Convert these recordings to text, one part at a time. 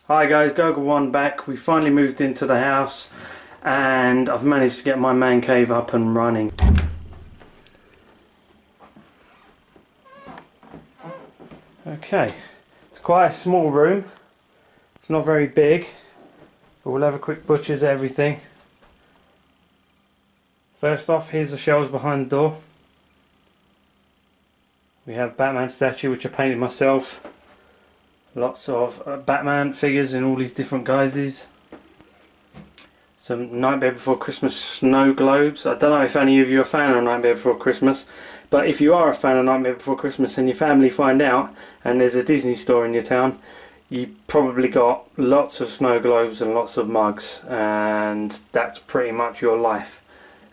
Hi guys, Goggle1 back. We finally moved into the house and I've managed to get my man cave up and running. Okay, it's quite a small room. It's not very big, but we'll have a quick butcher's everything. First off, here's the shelves behind the door. We have Batman statue, which I painted myself. Lots of Batman figures in all these different guises. Some Nightmare Before Christmas snow globes. I don't know if any of you are a fan of Nightmare Before Christmas, but if you are a fan of Nightmare Before Christmas and your family find out and there's a Disney store in your town, you probably got lots of snow globes and lots of mugs, and that's pretty much your life.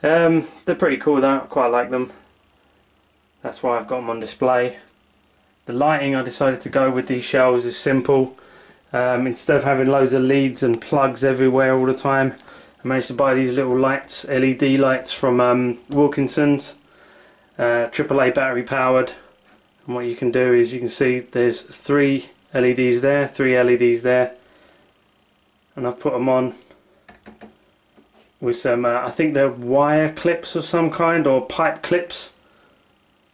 They're pretty cool though, I quite like them. That's why I've got them on display. The lighting I decided to go with these shelves is simple. Instead of having loads of leads and plugs everywhere all the time, I managed to buy these little lights, LED lights from Wilkinson's, AAA battery powered. And what you can do is you can see there's 3 LEDs there, 3 LEDs there, and I've put them on with some, I think they're wire clips of some kind, or pipe clips.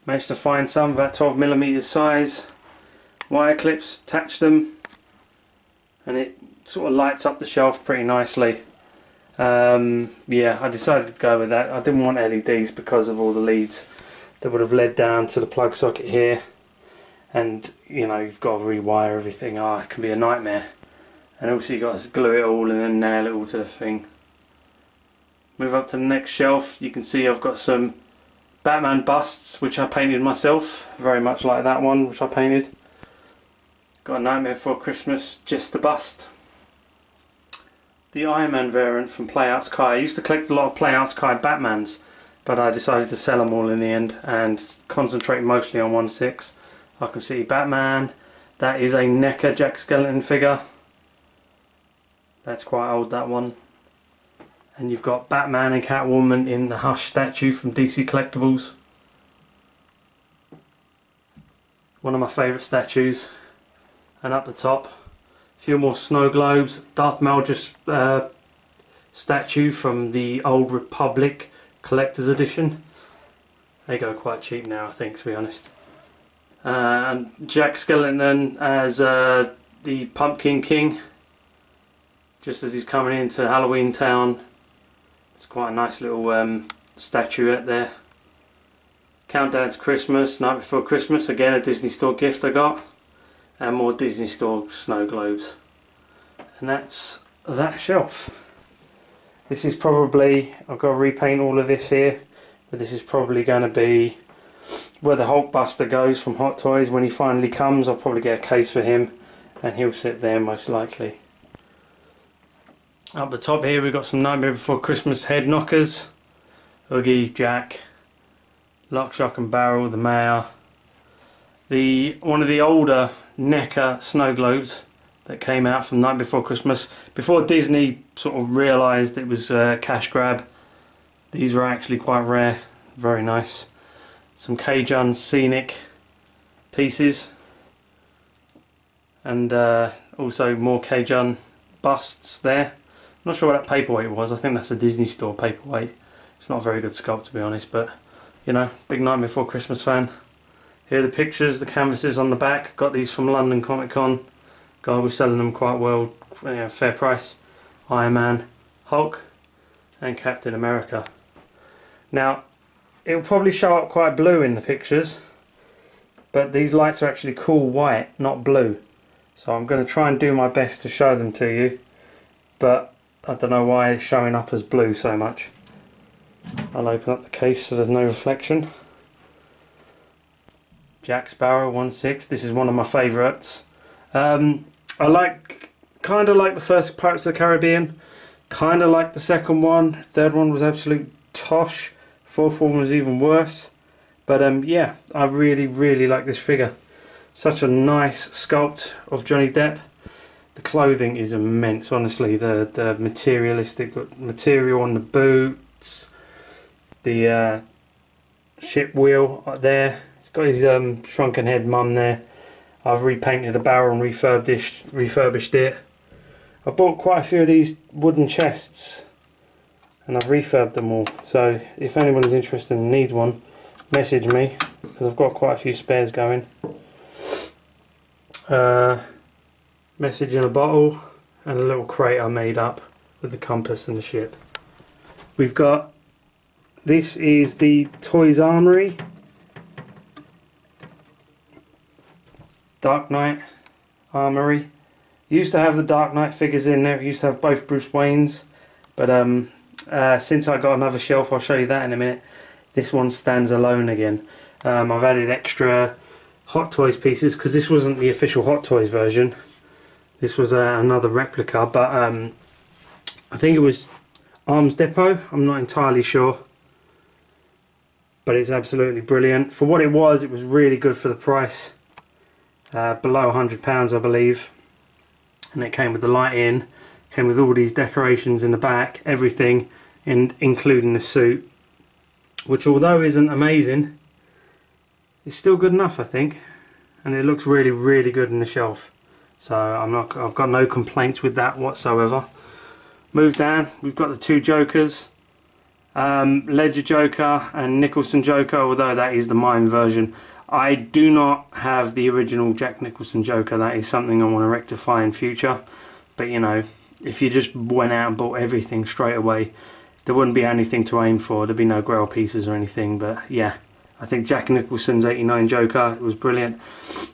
Managed to find some about 12mm size wire clips, attach them, and it sort of lights up the shelf pretty nicely. Yeah, I decided to go with that. I didn't want LEDs because of all the leads that would have led down to the plug socket here, and you know, you've got to rewire everything. It can be a nightmare. And also you've got to glue it all and then nail it all to the thing. Move up to the next shelf. You can see I've got some Batman busts which I painted myself, very much like that one which I painted. Got a Nightmare Before Christmas, just the bust. The Iron Man variant from Playouts Kai. I used to collect a lot of Playouts Kai Batmans, but I decided to sell them all in the end and concentrate mostly on 1/6. Arkham City Batman. That is a NECA Jack Skellington figure. That's quite old, that one. And you've got Batman and Catwoman in the Hush statue from DC Collectibles. One of my favourite statues. And up the top, a few more snow globes. Darth Malgus statue from the Old Republic Collector's Edition. They go quite cheap now, I think, to be honest. And Jack Skellington as the Pumpkin King, just as he's coming into Halloween Town. It's quite a nice little statuette there. Countdown to Christmas, Night Before Christmas, again a Disney Store gift I got. And more Disney Store snow globes. And that's that shelf. This is probably, I've got to repaint all of this here, but this is probably going to be where the Hulkbuster goes from Hot Toys. When he finally comes, I'll probably get a case for him and he'll sit there most likely. Up the top here we've got some Nightmare Before Christmas head knockers. Oogie, Jack, Lock, Shock and Barrel, the Mayor. One of the older NECA snow globes that came out from Night Before Christmas. Before Disney sort of realised it was a cash grab. These were actually quite rare, very nice. Some Cajun Scenic pieces. And also more Cajun busts there. Not sure what that paperweight was. I think that's a Disney Store paperweight. It's not a very good sculpt, to be honest, but you know, big Night Before Christmas fan. Here are the pictures, the canvases on the back. Got these from London Comic Con. Guy was selling them quite well, fair price. Iron Man, Hulk, and Captain America. Now, it'll probably show up quite blue in the pictures, but these lights are actually cool white, not blue. So I'm going to try and do my best to show them to you, but I don't know why it's showing up as blue so much. I'll open up the case so there's no reflection. Jack Sparrow 1/6. This is one of my favourites. I kind of like the first Pirates of the Caribbean. Kind of like the second one. Third one was absolute tosh. Fourth one was even worse. But yeah, I really like this figure. Such a nice sculpt of Johnny Depp. The clothing is immense, honestly. The materialistic material on the boots, the ship wheel there. It's got his shrunken head mum there. I've repainted the barrel and refurbished it. I bought quite a few of these wooden chests and I've refurbed them all, so if anyone is interested and needs one, message me, because I've got quite a few spares going. Message in a bottle and a little crate I made up with the compass and the ship. We've got, this is the Toys Armory Dark Knight Armory. Used to have the Dark Knight figures in there. It used to have both Bruce Waynes, but since I got another shelf, I'll show you that in a minute, this one stands alone again. I've added extra Hot Toys pieces because this wasn't the official Hot Toys version. This was another replica, but I think it was Arms Depot, I'm not entirely sure, but it's absolutely brilliant. For what it was really good for the price, below £100 I believe, and it came with the light in, came with all these decorations in the back, everything, including the suit, which although isn't amazing, it's still good enough I think, and it looks really, really good in the shelf. So I've got no complaints with that whatsoever. Move down, we've got the two Jokers, Ledger Joker and Nicholson Joker, although that is the mime version. I do not have the original Jack Nicholson Joker. That is something I want to rectify in future. But you know, if you just went out and bought everything straight away, there wouldn't be anything to aim for. There'd be no grail pieces or anything. But yeah, I think Jack Nicholson's '89 Joker was brilliant.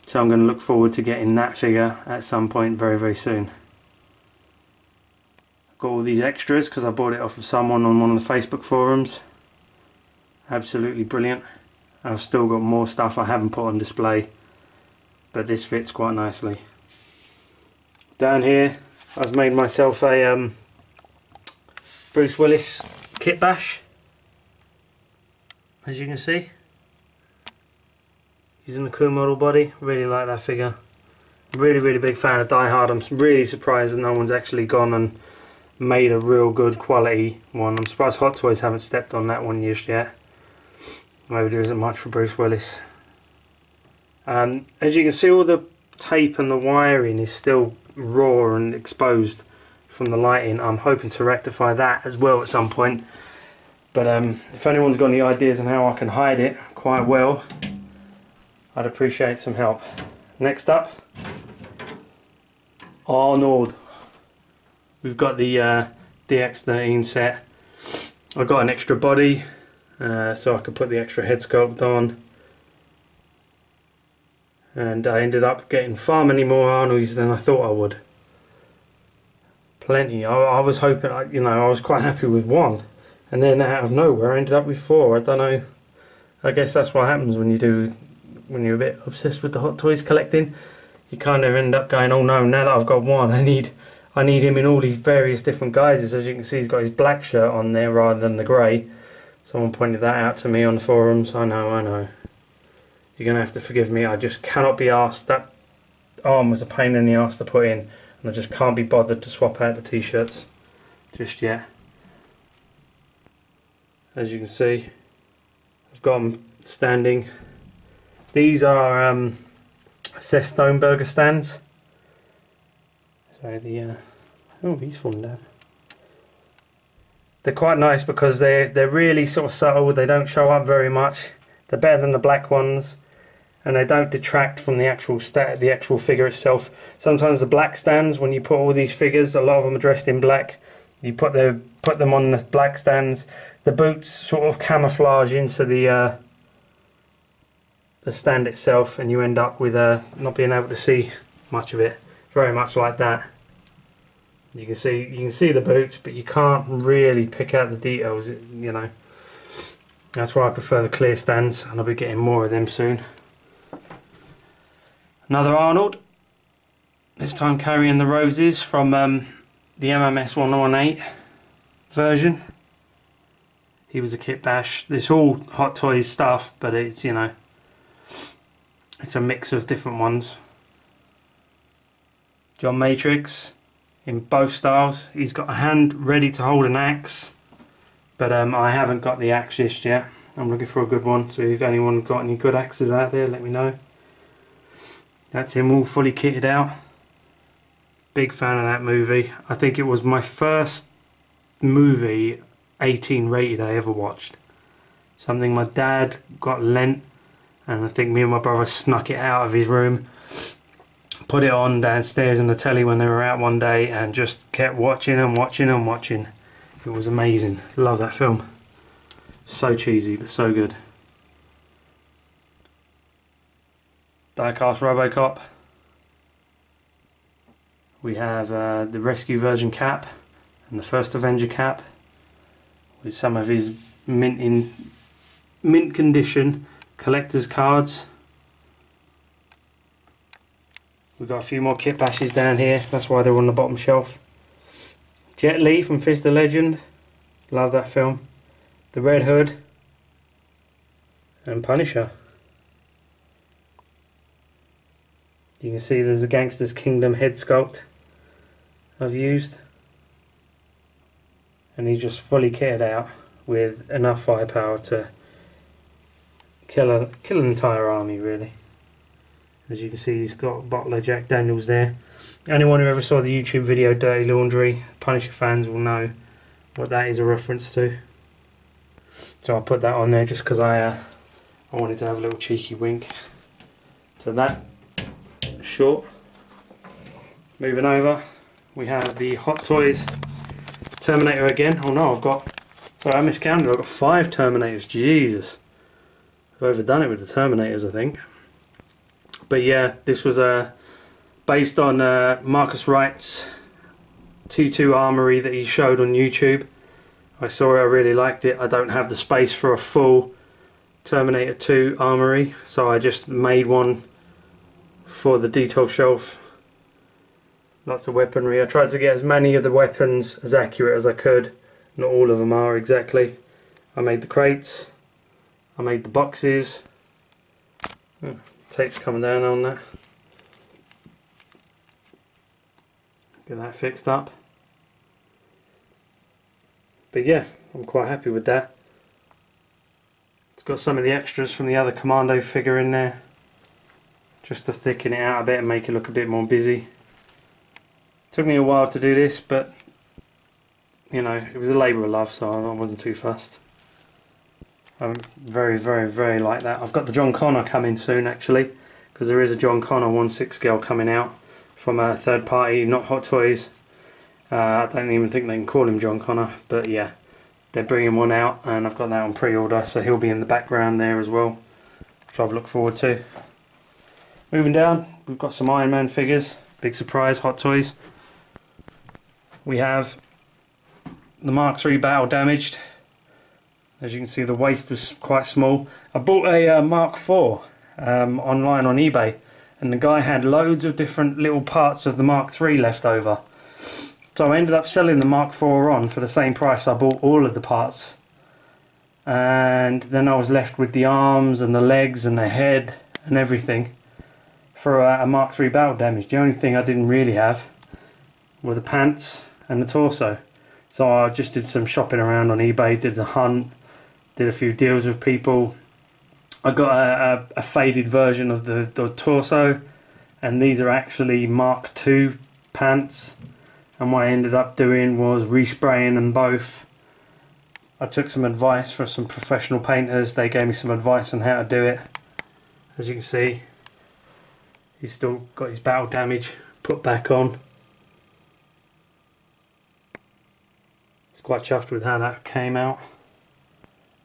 So I'm going to look forward to getting that figure at some point very, very soon. Got all these extras because I bought it off of someone on one of the Facebook forums. Absolutely brilliant. I've still got more stuff I haven't put on display, but this fits quite nicely. Down here I've made myself a Bruce Willis kit bash, as you can see, using the Cool Model body. Really like that figure. Really, really big fan of Die Hard. I'm really surprised that no one's actually gone and made a real good quality one. I'm surprised Hot Toys haven't stepped on that one just yet. Maybe there isn't much for Bruce Willis. As you can see, all the tape and the wiring is still raw and exposed from the lighting. I'm hoping to rectify that as well at some point. But if anyone's got any ideas on how I can hide it quite well, I'd appreciate some help. Next up, Arnold. We've got the DX13 set. I've got an extra body, so I could put the extra head sculpt on, and I ended up getting far many more Arnolds than I thought I would. Plenty. I was hoping, you know, I was quite happy with one, and then out of nowhere I ended up with 4. I don't know, I guess that's what happens when you're a bit obsessed with the Hot Toys collecting. You kind of end up going, oh no, now that I've got one, I need him in all these various different guises. As you can see, he's got his black shirt on there rather than the grey. Someone pointed that out to me on the forums. I know. You're going to have to forgive me. I just cannot be asked. That arm was a pain in the arse to put in, and I just can't be bothered to swap out the t-shirts just yet. As you can see, I've got them standing. These are Seth Stoneberger stands. So oh, he's fallen down. They're quite nice because they're really sort of subtle. They don't show up very much. They're better than the black ones, and they don't detract from the actual figure itself. Sometimes the black stands, when you put all these figures, a lot of them are dressed in black. You put them on the black stands. The boots sort of camouflage into the stand itself, and you end up with not being able to see much of it. Very much like that. You can see the boots, but you can't really pick out the details, you know. That's why I prefer the clear stands, and I'll be getting more of them soon. Another Arnold, this time carrying the roses from the MMS 118 version. He was a kit bash. It's all Hot Toys stuff, but it's, you know, it's a mix of different ones. John Matrix in both styles. He's got a hand ready to hold an axe, but I haven't got the axe just yet. I'm looking for a good one, so if anyone got any good axes out there, let me know. That's him all fully kitted out. Big fan of that movie. I think it was my first movie 18 rated I ever watched. Something my dad got lent, and I think me and my brother snuck it out of his room, put it on downstairs in the telly when they were out one day, and just kept watching and watching and watching. It was amazing. Love that film. So cheesy but so good. Die-cast Robocop. We have the Rescue version Cap and the first Avenger Cap with some of his mint condition collector's cards. We've got a few more Kit Bashes down here, that's why they're on the bottom shelf. Jet Li from Fist of Legend, love that film. The Red Hood and Punisher. You can see there's a Gangster's Kingdom head sculpt I've used, and he's just fully kitted out with enough firepower to kill an entire army, really. As you can see, he's got a bottle of Jack Daniels there. Anyone who ever saw the YouTube video Dirty Laundry, Punisher fans will know what that is a reference to. So I put that on there just because I wanted to have a little cheeky wink to that. Short. Moving over, we have the Hot Toys Terminator again. Oh no, sorry, I miscounted. I've got 5 Terminators. Jesus, I've overdone it with the Terminators, I think. But yeah, this was based on Marcus Wright's 2-2 Armory that he showed on YouTube. I saw it, I really liked it. I don't have the space for a full Terminator 2 Armory, so I just made one for the detail shelf. Lots of weaponry. I tried to get as many of the weapons as accurate as I could. Not all of them are exactly. I made the crates, I made the boxes. Tape's coming down on that. Get that fixed up. But yeah, I'm quite happy with that. It's got some of the extras from the other Commando figure in there, just to thicken it out a bit and make it look a bit more busy. Took me a while to do this, but you know, it was a labour of love, so I wasn't too fussed. I'm very like that. I've got the John Connor coming soon, actually, because there is a John Connor 1/6 scale coming out from a third party, not Hot Toys. I don't even think they can call him John Connor, but yeah, they're bringing one out, and I've got that on pre-order, so he'll be in the background there as well, which I've looked forward to. Moving down, we've got some Iron Man figures. Big surprise, Hot Toys. We have the Mark III Battle Damaged. As you can see, the waist was quite small. I bought a Mark IV online on eBay, and the guy had loads of different little parts of the Mark III left over. So I ended up selling the Mark IV on for the same price I bought all of the parts. And then I was left with the arms and the legs and the head and everything for a Mark III Battle Damage. The only thing I didn't really have were the pants and the torso. So I just did some shopping around on eBay, did a hunt, did a few deals with people. I got a faded version of the torso, and these are actually Mark II pants. And what I ended up doing was respraying them both. I took some advice from some professional painters. They gave me some advice on how to do it. As you can see, he's still got his battle damage put back on. It's quite chuffed with how that came out.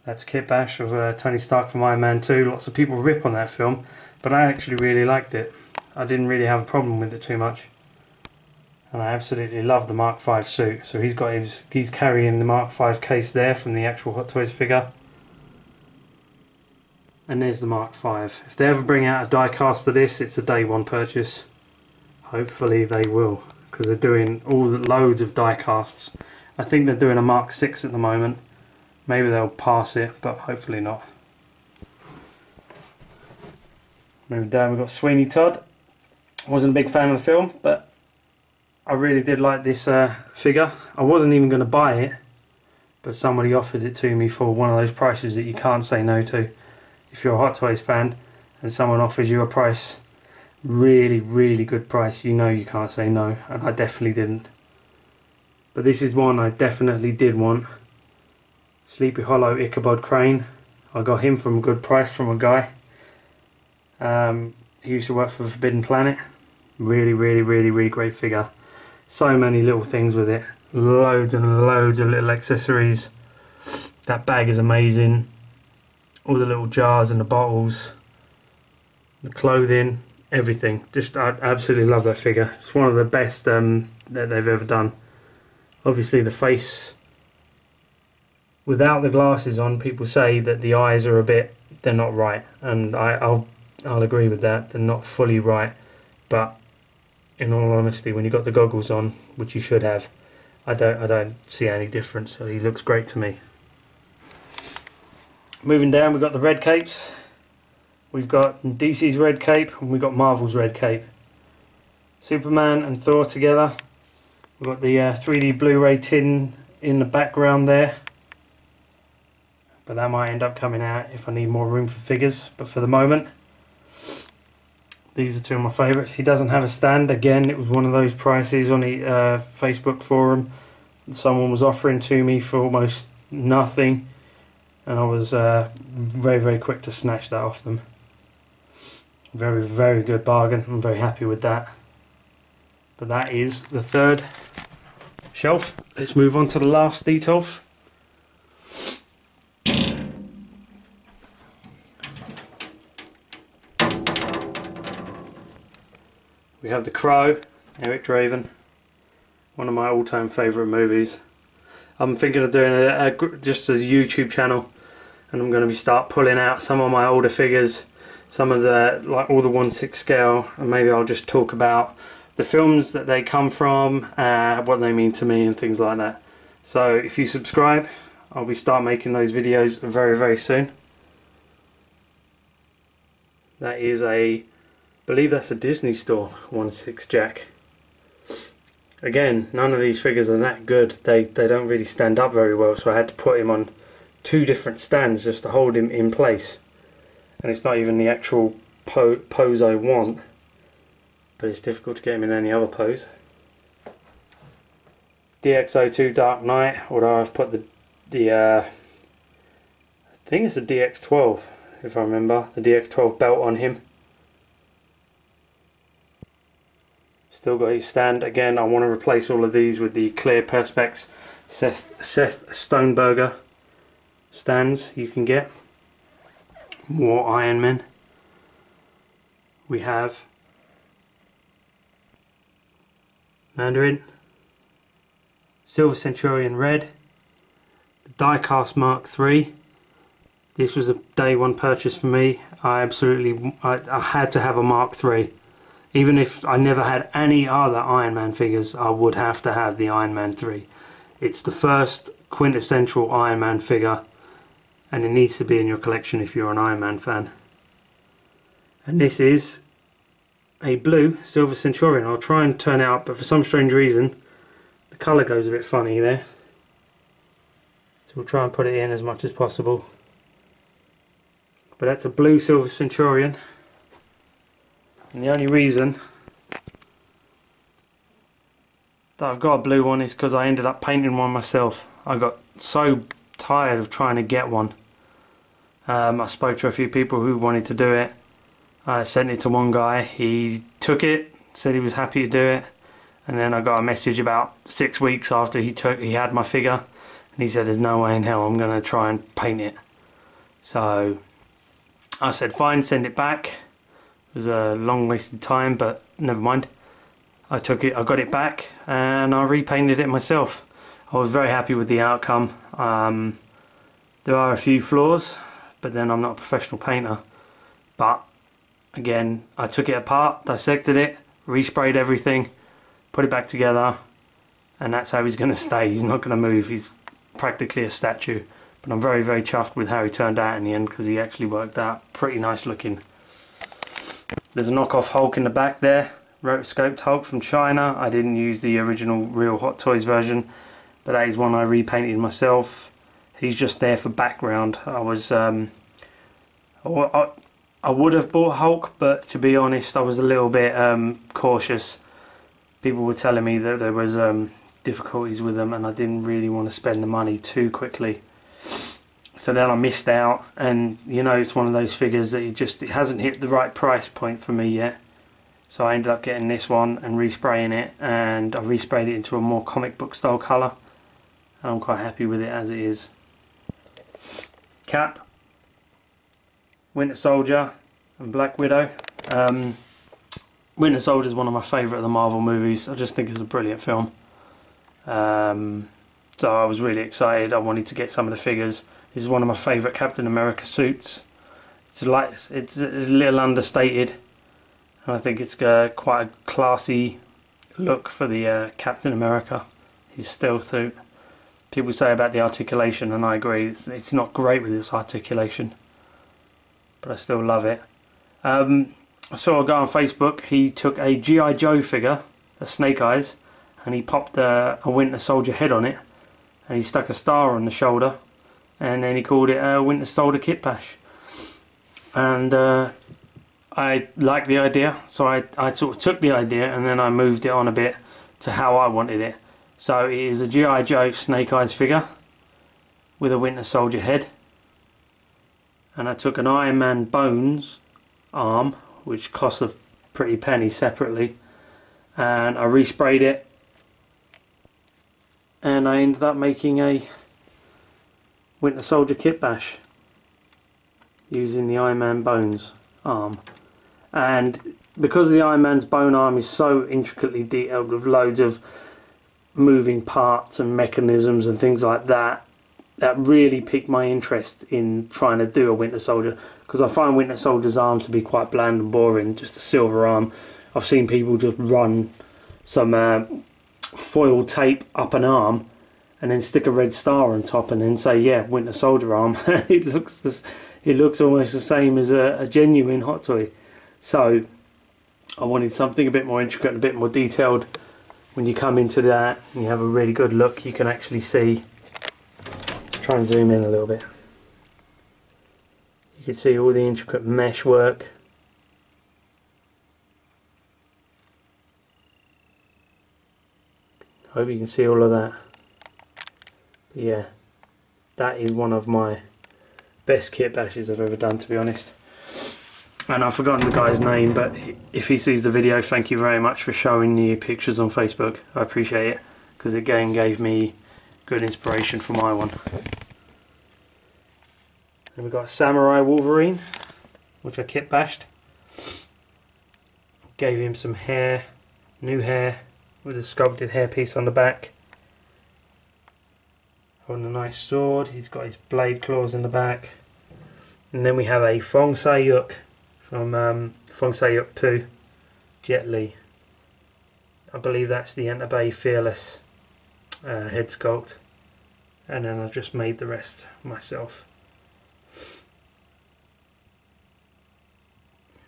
That's Kit Bash of Tony Stark from Iron Man 2. Lots of people rip on that film, but I actually really liked it. I didn't really have a problem with it too much. And I absolutely love the Mark V suit. So he's carrying the Mark V case there from the actual Hot Toys figure. And there's the Mark V. If they ever bring out a die cast of this, it's a day one purchase. Hopefully they will, because they're doing loads of die casts. I think they're doing a Mark VI at the moment. Maybe they'll pass it, but hopefully not. Moving down, we've got Sweeney Todd. Wasn't a big fan of the film, but I really did like this figure. I wasn't even going to buy it, but somebody offered it to me for one of those prices that you can't say no to. If you're a Hot Toys fan and someone offers you a price Really, really good price. You know you can't say no, and I definitely didn't. But this is one I definitely did want. Sleepy Hollow Ichabod Crane. I got him from a good price from a guy. He used to work for Forbidden Planet. Really, really, really, really great figure. So many little things with it. Loads and loads of little accessories. That bag is amazing. All the little jars and the bottles. The clothing. Everything. Just, I absolutely love that figure. It's one of the best that they've ever done. Obviously the face, without the glasses on, people say that the eyes are a bit, they're not right. And I'll agree with that. They're not fully right. But in all honesty, when you got the goggles on, which you should have, I don't see any difference. So he looks great to me. Moving down, we've got the red capes. We've got DC's red cape and we've got Marvel's red cape. Superman and Thor together. We've got the 3D Blu-ray tin in the background there. But that might end up coming out if I need more room for figures. But for the moment, these are two of my favourites. He doesn't have a stand. Again, it was one of those prices on the Facebook forum. Someone was offering to me for almost nothing. And I was very, very quick to snatch that off them. Very, very good bargain. I'm very happy with that. But that is the third shelf. Let's move on to the last Detolf. We have The Crow, Eric Draven. One of my all-time favourite movies. I'm thinking of doing just a YouTube channel, and I'm going to start pulling out some of my older figures, some of the, like all the 1/6 scale, and maybe I'll just talk about the films that they come from, what they mean to me and things like that. So if you subscribe, I'll be start making those videos very, very soon. That is I believe that's a Disney Store 1/6 Jack. Again, none of these figures are that good. They don't really stand up very well, so I had to put him on two different stands just to hold him in place. And it's not even the actual pose I want, but it's difficult to get him in any other pose. DX02 Dark Knight, although I've put I think it's a DX12 if I remember, the DX12 belt on him. Still got his stand. Again, I want to replace all of these with the clear Perspex Seth Stoneberger stands you can get. More Iron Men. We have Mandarin, Silver Centurion Red, the Diecast Mark III. This was a day one purchase for me. I had to have a Mark III. Even if I never had any other Iron Man figures, I would have to have the Iron Man 3. It's the first quintessential Iron Man figure, and it needs to be in your collection if you're an Iron Man fan. And this is a blue Silver Centurion. I'll try and turn it out, but for some strange reason the colour goes a bit funny there. So we'll try and put it in as much as possible. But that's a blue Silver Centurion. And the only reason that I've got a blue one is because I ended up painting one myself. I got so tired of trying to get one. I spoke to a few people who wanted to do it. I sent it to one guy. He took it, said he was happy to do it, and then I got a message about 6 weeks after he had my figure, and he said there's no way in hell I'm going to try and paint it. So I said fine, send it back. It was a long wasted time, but never mind. I took it, I got it back, and I repainted it myself. I was very happy with the outcome. There are a few flaws, but then I'm not a professional painter. But again, I took it apart, dissected it, resprayed everything, put it back together, and that's how he's going to stay. He's not going to move. He's practically a statue. But I'm very, very chuffed with how he turned out in the end, because he actually worked out pretty nice looking. There's a knockoff Hulk in the back there, rotoscoped Hulk from China. I didn't use the original Real Hot Toys version, but that is one I repainted myself. He's just there for background. I I would have bought Hulk, but to be honest, I was a little bit cautious. People were telling me that there was difficulties with them, and I didn't really want to spend the money too quickly. So then I missed out, and you know, it's one of those figures that it hasn't hit the right price point for me yet. So I ended up getting this one and respraying it, and I resprayed it into a more comic book style colour. And I'm quite happy with it as it is. Cap, Winter Soldier and Black Widow. Winter Soldier is one of my favourite of the Marvel movies. I just think it's a brilliant film. So I was really excited. I wanted to get some of the figures. This is one of my favourite Captain America suits. It's a little understated, and I think it's quite a classy look for the Captain America. His stealth suit. People say about the articulation, and I agree. It's not great with its articulation, but I still love it. I saw a guy on Facebook. He took a G.I. Joe figure, a Snake Eyes, and he popped a Winter Soldier head on it, and he stuck a star on the shoulder, and then he called it a Winter Soldier Kit Bash. And I liked the idea, so I sort of took the idea and then I moved it on a bit to how I wanted it. So it is a G.I. Joe Snake Eyes figure with a Winter Soldier head, and I took an Iron Man Bones arm, which cost a pretty penny separately, and I resprayed it, and I ended up making a Winter Soldier Kit Bash using the Iron Man Bones arm. And because the Iron Man's bone arm is so intricately detailed with loads of moving parts and mechanisms and things like that, that really piqued my interest in trying to do a Winter Soldier, because I find Winter Soldier's arm to be quite bland and boring, just a silver arm. I've seen people just run some foil tape up an arm and then stick a red star on top and then say, yeah, Winter Soldier arm. it looks almost the same as a genuine Hot Toy. So I wanted something a bit more intricate, a bit more detailed. When you come into that and you have a really good look, you can actually see. Let's try and zoom in a little bit. You can see all the intricate mesh work. I hope you can see all of that. But yeah, that is one of my best kit bashes I've ever done, to be honest. And I've forgotten the guy's name, but if he sees the video, thank you very much for showing the pictures on Facebook. I appreciate it, because it again gave me good inspiration for my one. And we've got Samurai Wolverine, which I kit bashed. Gave him some hair, new hair, with a sculpted hairpiece on the back. On a nice sword, he's got his blade claws in the back. And then we have a Fong Sayuk from Fong Sayuk 2, Jet Li. I believe that's the Enter Bay Fearless head sculpt. And then I've just made the rest myself.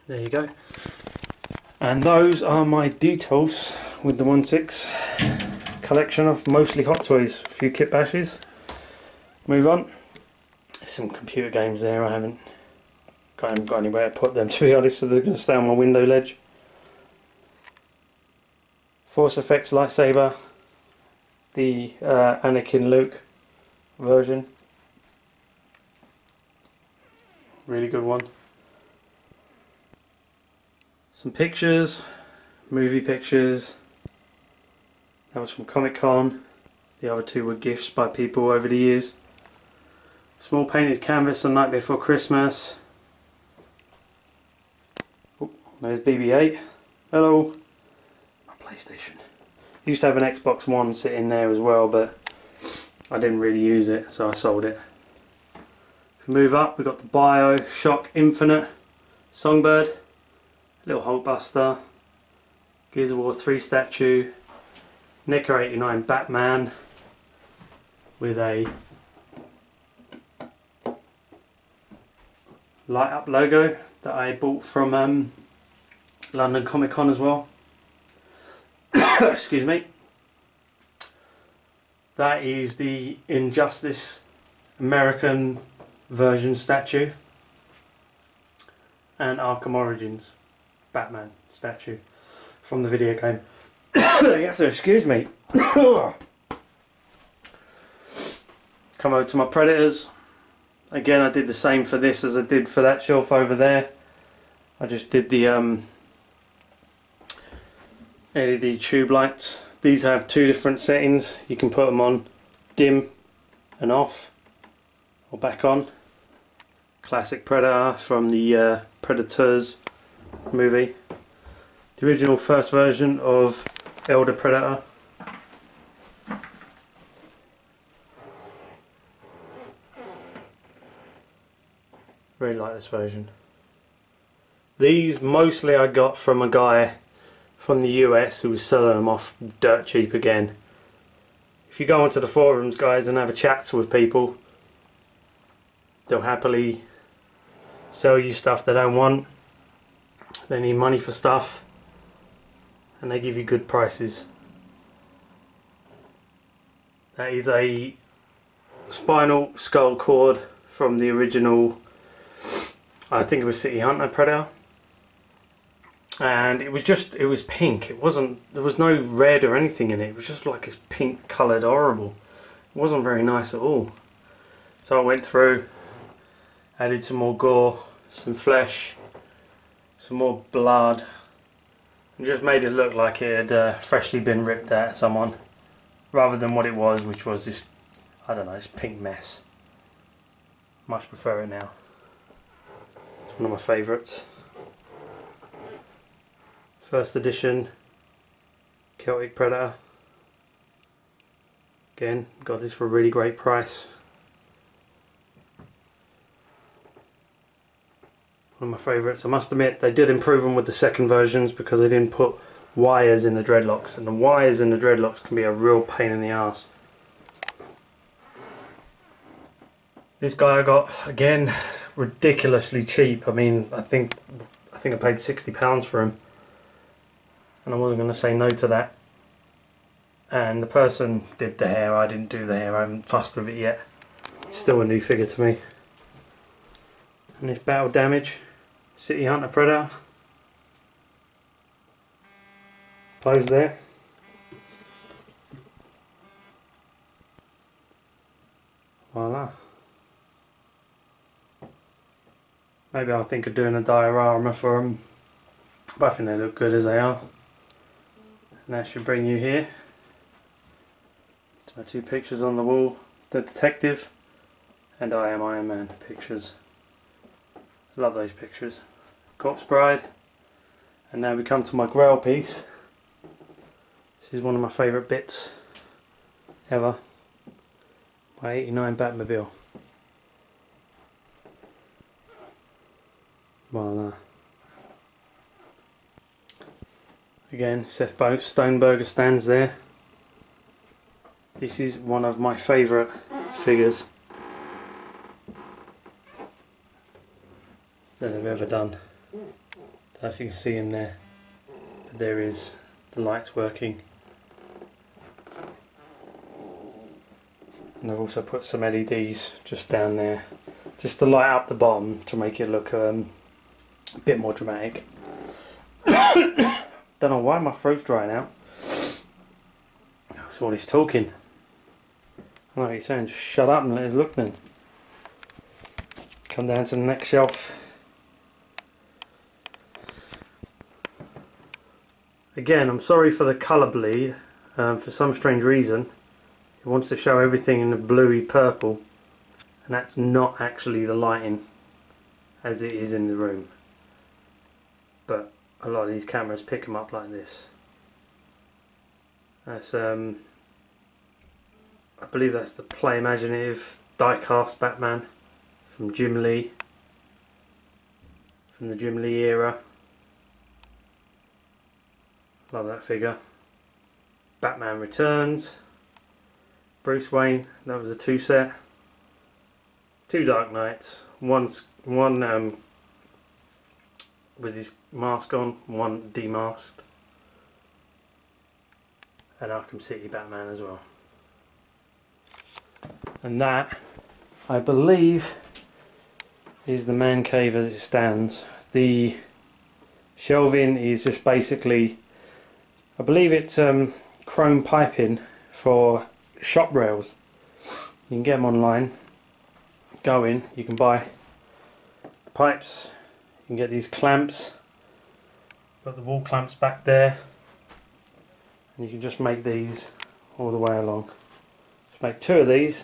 There you go. And those are my details with the 1/6 collection of mostly Hot Toys, a few kit bashes. Move on. Some computer games there. I haven't got anywhere to put them, to be honest, so they're going to stay on my window ledge. Force Effects lightsaber, the Anakin Luke version. Really good one. Some pictures, movie pictures. That was from Comic-Con. The other two were gifts by people over the years. Small painted canvas on Night Before Christmas. Oh, there's BB-8. Hello. My PlayStation. Used to have an Xbox One sitting there as well, but I didn't really use it, so I sold it. If we move up, we've got the BioShock Infinite Songbird, little Hulkbuster, Gears of War 3 statue, NECA 89 Batman with a light up logo that I bought from London Comic Con as well. Excuse me. That is the Injustice American version statue. and Arkham Origins Batman statue from the video game. You have to excuse me. Come over to my Predators. Again, I did the same for this as I did for that shelf over there. I just did the LED tube lights. These have two different settings. You can put them on dim and off, or back on. Classic Predator from the Predators movie. The original first version of Elder Predator. Really like this version. These mostly I got from a guy from the US who was selling them off dirt cheap again. If you go onto the forums, guys, and have a chat with people, they'll happily sell you stuff they don't want. They need money for stuff, and they give you good prices. That is a spinal skull cord from the original, I think it was City Hunter Predator. And it was pink. There was no red or anything in it. It was just like this pink coloured horrible. It wasn't very nice at all. So I went through, added some more gore, some flesh, some more blood, and just made it look like it had freshly been ripped out of someone, rather than what it was, which was this, I don't know, this pink mess. Much prefer it now. It's one of my favourites. First edition Celtic Predator. Again, got this for a really great price. One of my favourites. I must admit, they did improve them with the second versions because they didn't put wires in the dreadlocks, and the wires in the dreadlocks can be a real pain in the ass. This guy I got, again, ridiculously cheap. I mean, I think I paid £60 for him. And I wasn't going to say no to that. And the person did the hair, I didn't do the hair, I haven't fussed with it yet. It's still a new figure to me. And this Battle Damage City Hunter Predator. Pose there. Voila. Maybe I'll think of doing a diorama for them. But I think they look good as they are. And that should bring you here to my two pictures on the wall, the Detective and I Am Iron Man pictures. Love those pictures. Corpse Bride. And now we come to my Grail piece. This is one of my favourite bits ever. My 89 Batmobile. Voila. Again, Seth Stoneberger stands there. This is one of my favourite figures that I've ever done. I don't know if you can see in there, but there is the lights working. And I've also put some LEDs just down there, just to light up the bottom to make it look a bit more dramatic. Don't know why my throat's drying out. That's what he's talking. I know what you're saying, just shut up and let us look then. Come down to the next shelf. Again, I'm sorry for the colour bleed. For some strange reason, it wants to show everything in a bluey purple, and that's not actually the lighting as it is in the room. But a lot of these cameras pick them up like this. That's I believe that's the Play Imaginative die-cast Batman from Jim Lee, from the Jim Lee era. Love that figure. Batman Returns, Bruce Wayne, that was a 2 set. 2 Dark Knights, one with his mask on, one demasked, and Arkham City Batman as well. And that, I believe, is the man cave as it stands. The shelving is just basically, I believe it's chrome piping for shop rails. You can get them online. Go in, you can buy pipes, you can get these clamps, got the wall clamps back there, and you can just make these all the way along. Just make 2 of these,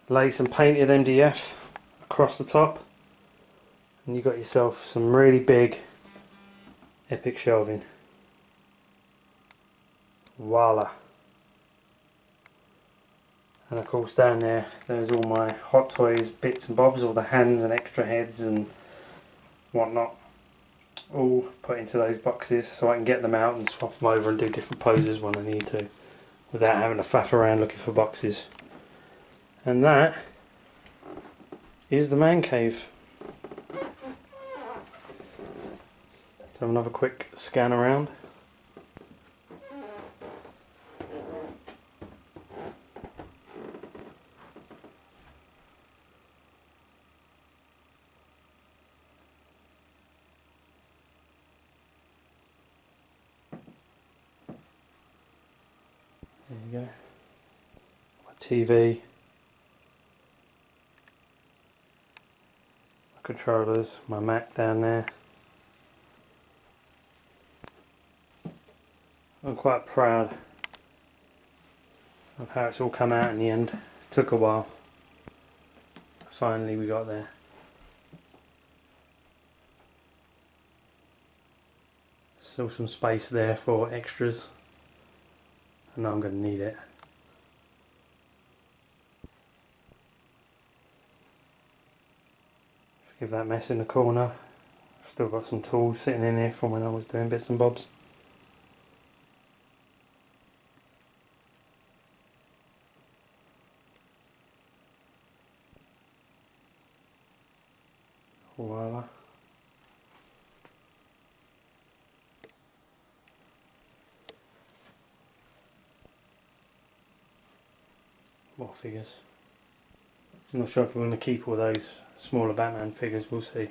lay some painted MDF across the top, and you got yourself some really big epic shelving. Voila. And of course down there, there's all my Hot Toys bits and bobs, all the hands and extra heads and whatnot, all put into those boxes so I can get them out and swap them over and do different poses when I need to, without having to faff around looking for boxes. And that is the man cave. So have another quick scan around. There you go. My TV, my controllers, my Mac down there. I'm quite proud of how it's all come out in the end. It took a while. Finally we got there. Still some space there for extras. I know I'm going to need it. Forgive that mess in the corner. I've still got some tools sitting in here from when I was doing bits and bobs. Voila. More figures. I'm not sure if we're going to keep all those smaller Batman figures, we'll see.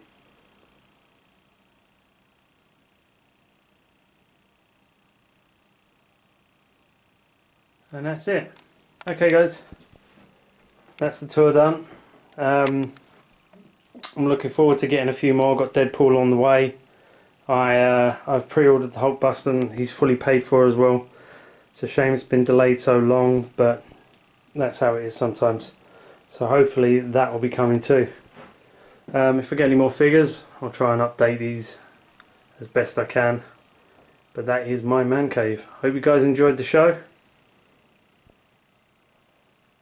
And that's it. Okay guys, that's the tour done. I'm looking forward to getting a few more. Got Deadpool on the way. I've pre-ordered the Hulkbuster and he's fully paid for as well. It's a shame it's been delayed so long, but that's how it is sometimes. So hopefully that will be coming too. If I get any more figures, I'll try and update these as best I can. But that is my man cave. Hope you guys enjoyed the show.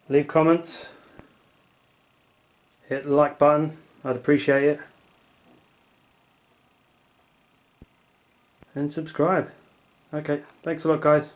Leave comments. Hit the like button. I'd appreciate it. And subscribe. Okay, thanks a lot guys.